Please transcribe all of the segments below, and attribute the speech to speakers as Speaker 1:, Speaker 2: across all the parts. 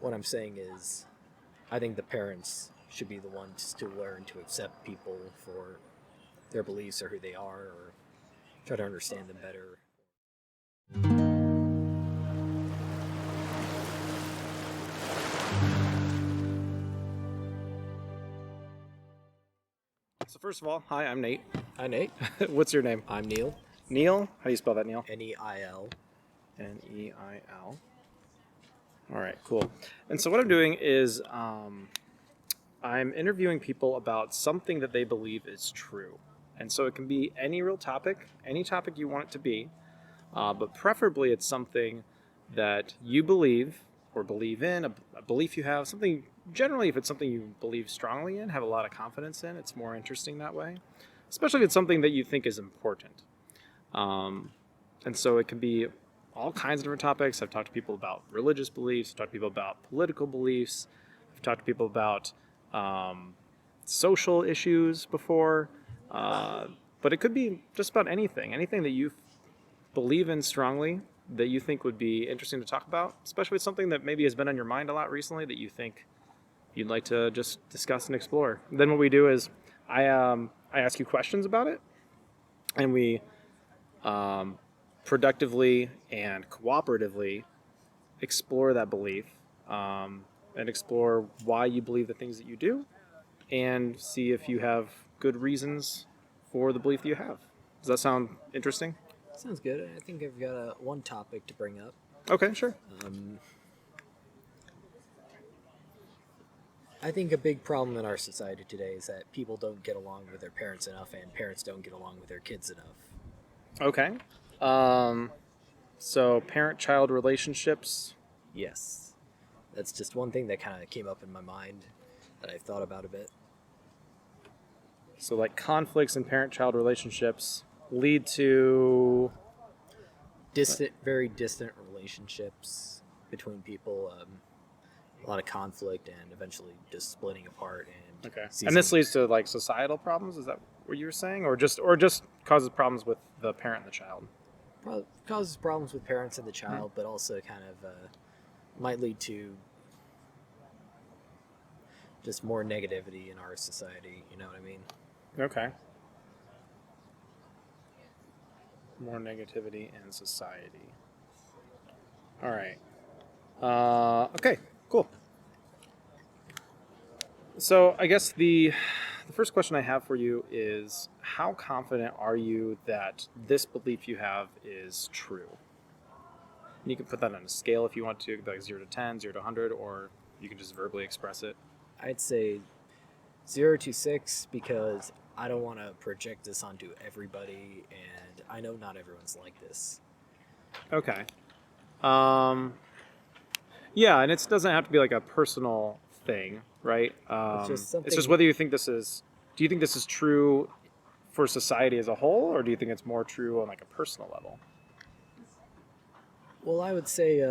Speaker 1: what I'm saying is, I think the parents should be the ones to learn to accept people for their beliefs or who they are, or try to understand them better.
Speaker 2: So first of all, hi, I'm Nate.
Speaker 1: Hi, Nate.
Speaker 2: What's your name?
Speaker 1: I'm Neil.
Speaker 2: Neil? How do you spell that, Neil?
Speaker 1: Neil.
Speaker 2: Neil. All right, cool. And so what I'm doing is I'm interviewing people about something that they believe is true. And so it can be any real topic, any topic you want it to be, but preferably it's something that you believe or believe in, a belief you have, something, generally if it's something you believe strongly in, have a lot of confidence in, it's more interesting that way, especially if it's something that you think is important. And so it can be all kinds of different topics. I've talked to people about religious beliefs, I've talked to people about political beliefs, I've talked to people about social issues before, but it could be just about anything that you believe in strongly that you think would be interesting to talk about, especially with something that maybe has been on your mind a lot recently that you think you'd like to just discuss and explore. Then what we do is I ask you questions about it, and we productively and cooperatively explore that belief and explore why you believe the things that you do, and see if you have good reasons for the belief that you have. Does that sound interesting?
Speaker 1: Sounds good. I think I've got one topic to bring up.
Speaker 2: Okay, sure.
Speaker 1: I think a big problem in our society today is that people don't get along with their parents enough, and parents don't get along with their kids enough.
Speaker 2: Okay. So parent-child relationships.
Speaker 1: Yes. That's just one thing that kind of came up in my mind that I've thought about a bit.
Speaker 2: So like conflicts in parent-child relationships lead to
Speaker 1: very distant relationships between people, a lot of conflict, and eventually just splitting apart. And
Speaker 2: okay. And this leads to like societal problems. Is that what you were saying, or just causes problems with the parent and the child?
Speaker 1: Causes problems with parents and the child, but also kind of might lead to just more negativity in our society. You know what I mean?
Speaker 2: Okay. More negativity in society. All right. Okay, cool. So I guess the first question I have for you is, how confident are you that this belief you have is true? And you can put that on a scale if you want to, like 0 to 10, 0 to 100, or you can just verbally express it.
Speaker 1: I'd say 0 to 6, because I don't want to project this onto everybody, and I know not everyone's like this.
Speaker 2: Okay. Yeah, and it doesn't have to be like a personal thing, right? It's just whether you think do you think this is true for society as a whole, or do you think it's more true on like a personal level?
Speaker 1: Well, I would say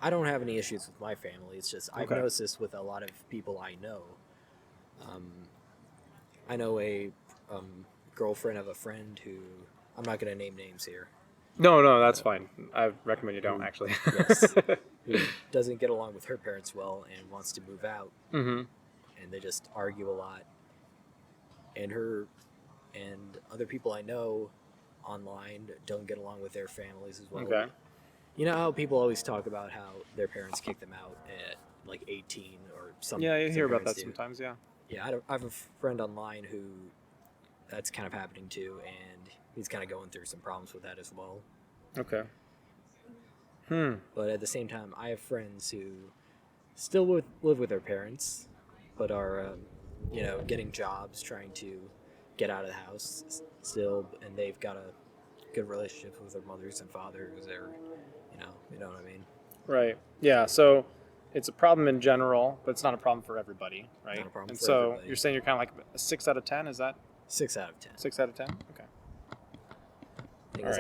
Speaker 1: I don't have any issues with my family. It's just I've noticed this with a lot of people I know. I know a girlfriend of a friend who, I'm not going to name names here.
Speaker 2: No, that's fine. I recommend you don't, actually.
Speaker 1: Yes. Who doesn't get along with her parents well and wants to move out.
Speaker 2: Mm-hmm.
Speaker 1: And they just argue a lot. And her and other people I know online don't get along with their families as well.
Speaker 2: Okay.
Speaker 1: You know how people always talk about how their parents kick them out at like 18 or something?
Speaker 2: Yeah, you hear about that sometimes, yeah.
Speaker 1: Yeah, I have a friend online who that's kind of happening to, and he's kind of going through some problems with that as well.
Speaker 2: Okay.
Speaker 1: But at the same time, I have friends who still live with their parents, but are, getting jobs, trying to get out of the house still, and they've got a good relationship with their mothers and fathers, or, you know what I mean?
Speaker 2: Right. Yeah, so it's a problem in general, but it's not a problem for everybody, right?
Speaker 1: Not a problem
Speaker 2: and
Speaker 1: for
Speaker 2: so
Speaker 1: everybody.
Speaker 2: You're saying you're kind of like a 6 out of 10, is that?
Speaker 1: 6 out of 10.
Speaker 2: 6 out of 10? Okay.
Speaker 1: Because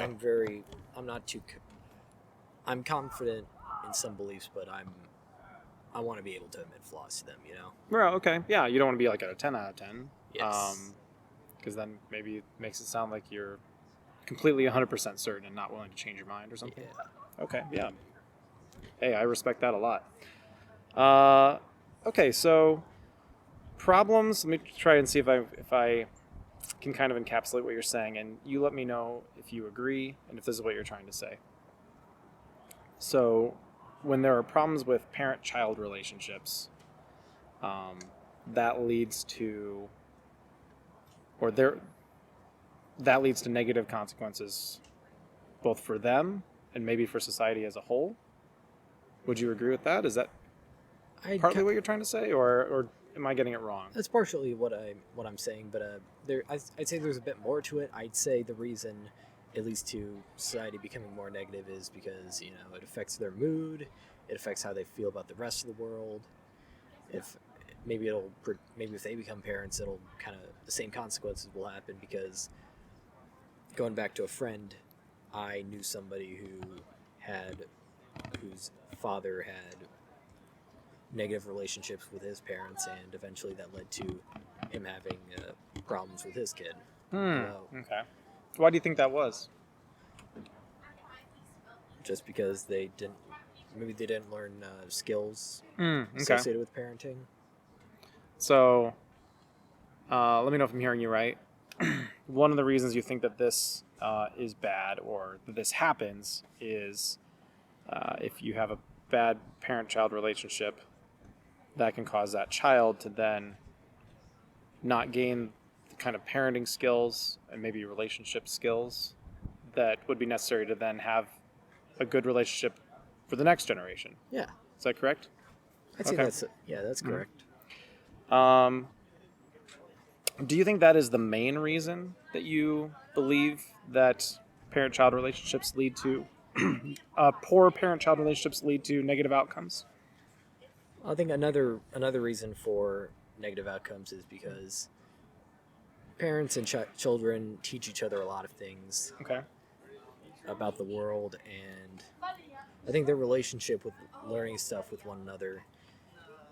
Speaker 1: I'm confident in some beliefs, but I want to be able to admit flaws to them,
Speaker 2: Well, okay. Yeah, you don't want to be like at a 10 out of 10.
Speaker 1: Yes.
Speaker 2: Because then maybe it makes it sound like you're completely 100% certain and not willing to change your mind or something.
Speaker 1: Yeah.
Speaker 2: Okay, yeah. Hey, I respect that a lot. Okay, so problems. Let me try and see if I can kind of encapsulate what you're saying, and you let me know if you agree and if this is what you're trying to say. So, when there are problems with parent-child relationships, that leads to, or there, that leads to negative consequences, both for them and maybe for society as a whole. Would you agree with that? Is that partly what you're trying to say, or am I getting it wrong?
Speaker 1: That's partially what I'm saying, but I'd say there's a bit more to it. I'd say the reason it leads to society becoming more negative is because it affects their mood, it affects how they feel about the rest of the world. If maybe if they become parents, it'll kind of the same consequences will happen because going back to a friend, I knew somebody whose father had negative relationships with his parents, and eventually that led to him having problems with his kid.
Speaker 2: Okay. Why do you think that was?
Speaker 1: Just because they didn't learn skills
Speaker 2: Okay.
Speaker 1: associated with parenting.
Speaker 2: So, let me know if I'm hearing you right. One of the reasons you think that this is bad or that this happens is if you have a bad parent-child relationship, that can cause that child to then not gain the kind of parenting skills and maybe relationship skills that would be necessary to then have a good relationship for the next generation.
Speaker 1: Yeah.
Speaker 2: Is that correct?
Speaker 1: I'd say
Speaker 2: Okay.
Speaker 1: that's correct.
Speaker 2: Do you think that is the main reason that you believe that parent-child relationships lead to poor parent-child relationships lead to negative outcomes?
Speaker 1: I think another reason for negative outcomes is because parents and children teach each other a lot of things
Speaker 2: Okay.
Speaker 1: about the world, and I think their relationship with learning stuff with one another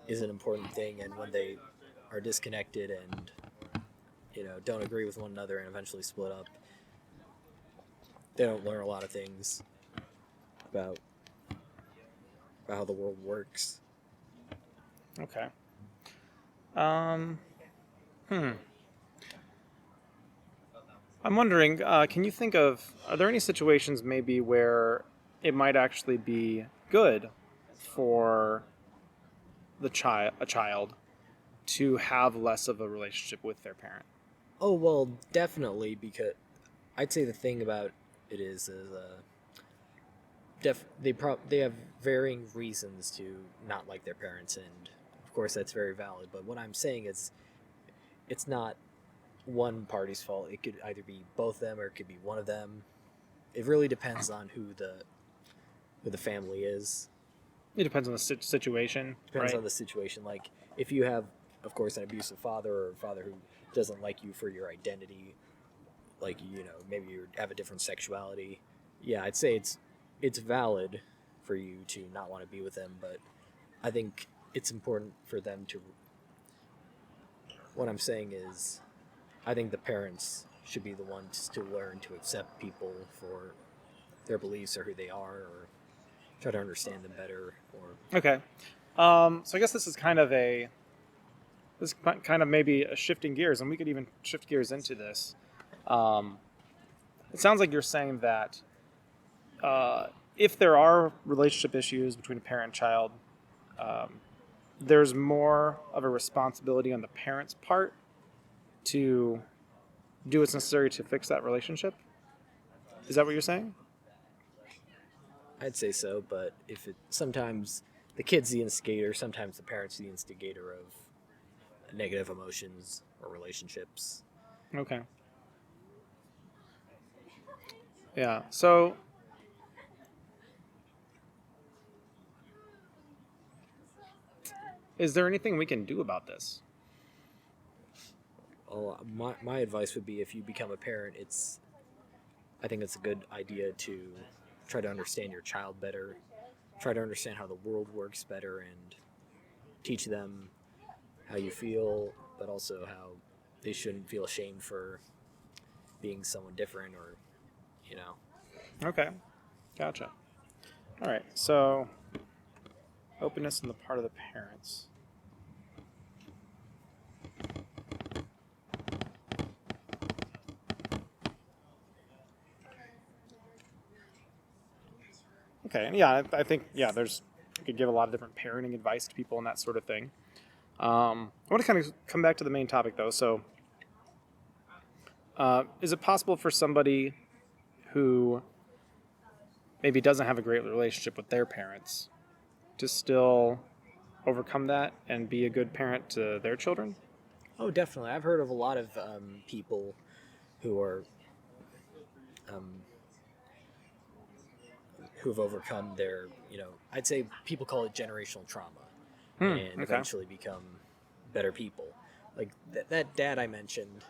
Speaker 1: is an important thing. And when they are disconnected and don't agree with one another and eventually split up, they don't learn a lot of things about how the world works.
Speaker 2: Okay. I'm wondering, can you think of, are there any situations maybe where it might actually be good for a child to have less of a relationship with their parent?
Speaker 1: Oh, well, definitely, because I'd say the thing about it is they have varying reasons to not like their parents, and of course that's very valid. But what I'm saying is, it's not one party's fault. It could either be both of them or it could be one of them. It really depends on who the family is.
Speaker 2: It depends on the situation,
Speaker 1: Depends
Speaker 2: right?
Speaker 1: on the situation. Like if you have, of course, an abusive father or a father who doesn't like you for your identity, like maybe you have a different sexuality. Yeah, I'd say it's valid for you to not want to be with them, but I think it's important for them to. What I'm saying is, I think the parents should be the ones to learn to accept people for their beliefs or who they are, or try to understand them better. Or
Speaker 2: Okay. So I guess this is kind of maybe a shifting gears, and we could even shift gears into this. It sounds like you're saying that if there are relationship issues between a parent and child, there's more of a responsibility on the parent's part to do what's necessary to fix that relationship. Is that what you're saying?
Speaker 1: I'd say so, but sometimes the kid's the instigator, sometimes the parent's the instigator of negative emotions or relationships.
Speaker 2: Okay. Yeah. So, is there anything we can do about this?
Speaker 1: Well, my advice would be if you become a parent, I think it's a good idea to try to understand your child better, try to understand how the world works better, and teach them how you feel, but also how they shouldn't feel ashamed for being someone different or.
Speaker 2: Okay. Gotcha. All right. So, Openness on the part of the parents. Okay, yeah, I think, yeah, you could give a lot of different parenting advice to people and that sort of thing. I want to kind of come back to the main topic, though. So, is it possible for somebody who maybe doesn't have a great relationship with their parents to still overcome that and be a good parent to their children?
Speaker 1: Oh, definitely. I've heard of a lot of people who are um, who've overcome their, I'd say people call it generational trauma, and
Speaker 2: Okay.
Speaker 1: eventually become better people. Like that dad I mentioned,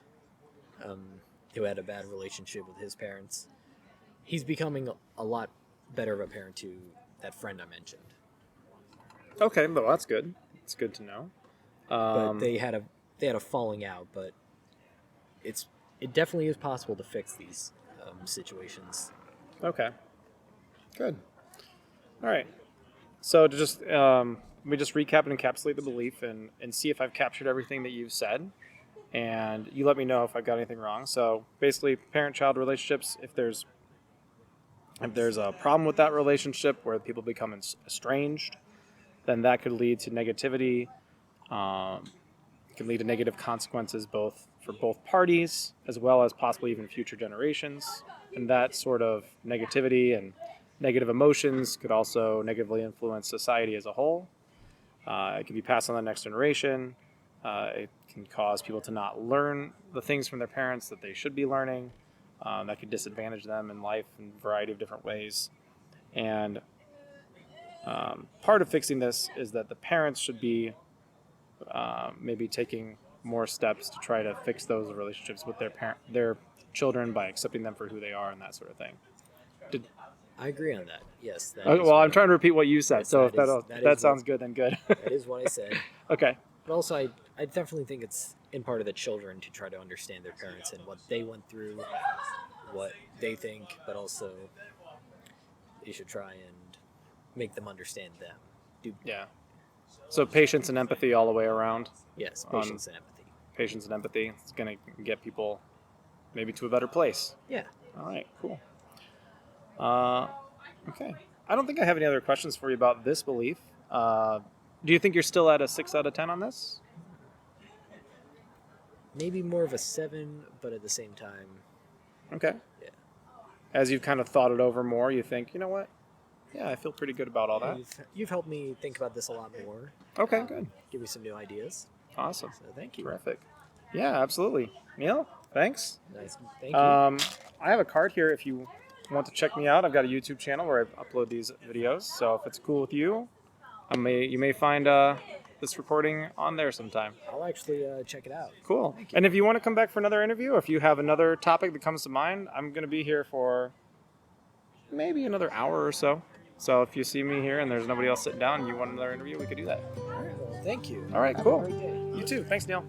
Speaker 1: who had a bad relationship with his parents, he's becoming a lot better of a parent to that friend I mentioned.
Speaker 2: Okay, well, that's good. It's good to know.
Speaker 1: But they had a falling out, but it definitely is possible to fix these situations.
Speaker 2: Okay. Good. All right. So to just let me just recap and encapsulate the belief and see if I've captured everything that you've said, and you let me know if I've got anything wrong. So basically, parent-child relationships. If there's a problem with that relationship where people become estranged, then that could lead to negativity. It can lead to negative consequences both for both parties as well as possibly even future generations. And that sort of negativity and negative emotions could also negatively influence society as a whole. It can be passed on to the next generation. It can cause people to not learn the things from their parents that they should be learning. That could disadvantage them in life in a variety of different ways. And part of fixing this is that the parents should be maybe taking more steps to try to fix those relationships with their children by accepting them for who they are and that sort of thing.
Speaker 1: I agree on that. Yes.
Speaker 2: I'm trying to repeat what you said.
Speaker 1: Yes,
Speaker 2: so
Speaker 1: that
Speaker 2: if that sounds good, then good.
Speaker 1: That is what I said.
Speaker 2: Okay.
Speaker 1: But also, I definitely think it's in part of the children to try to understand their parents and what they went through, what they think, but also you should try and make them understand them.
Speaker 2: Yeah. So patience and empathy all the way around.
Speaker 1: Yes, patience and empathy.
Speaker 2: Patience and empathy. It's going to get people maybe to a better place.
Speaker 1: Yeah.
Speaker 2: All right, cool. Okay. I don't think I have any other questions for you about this belief. Do you think you're still at a 6 out of 10 on this?
Speaker 1: Maybe more of a 7, but at the same time.
Speaker 2: Okay.
Speaker 1: Yeah.
Speaker 2: As you've kind of thought it over more, you think, you know what? Yeah, I feel pretty good about all that.
Speaker 1: You've helped me think about this a lot more.
Speaker 2: Okay, good.
Speaker 1: Give me some new ideas.
Speaker 2: Awesome.
Speaker 1: So thank you.
Speaker 2: Terrific. Yeah, absolutely. Neil, thanks.
Speaker 1: Nice. Thank you.
Speaker 2: I have a card here if you want to check me out. I've got a YouTube channel where I upload these videos. So if it's cool with you, you may find this recording on there sometime.
Speaker 1: I'll actually check it out.
Speaker 2: Cool. And if you want to come back for another interview, or if you have another topic that comes to mind, I'm going to be here for maybe another hour or so. So if you see me here and there's nobody else sitting down and you want another interview, we could do that.
Speaker 1: All right. Well, thank you.
Speaker 2: All right,
Speaker 1: Have
Speaker 2: cool.
Speaker 1: a great day.
Speaker 2: You too. Thanks, Neil.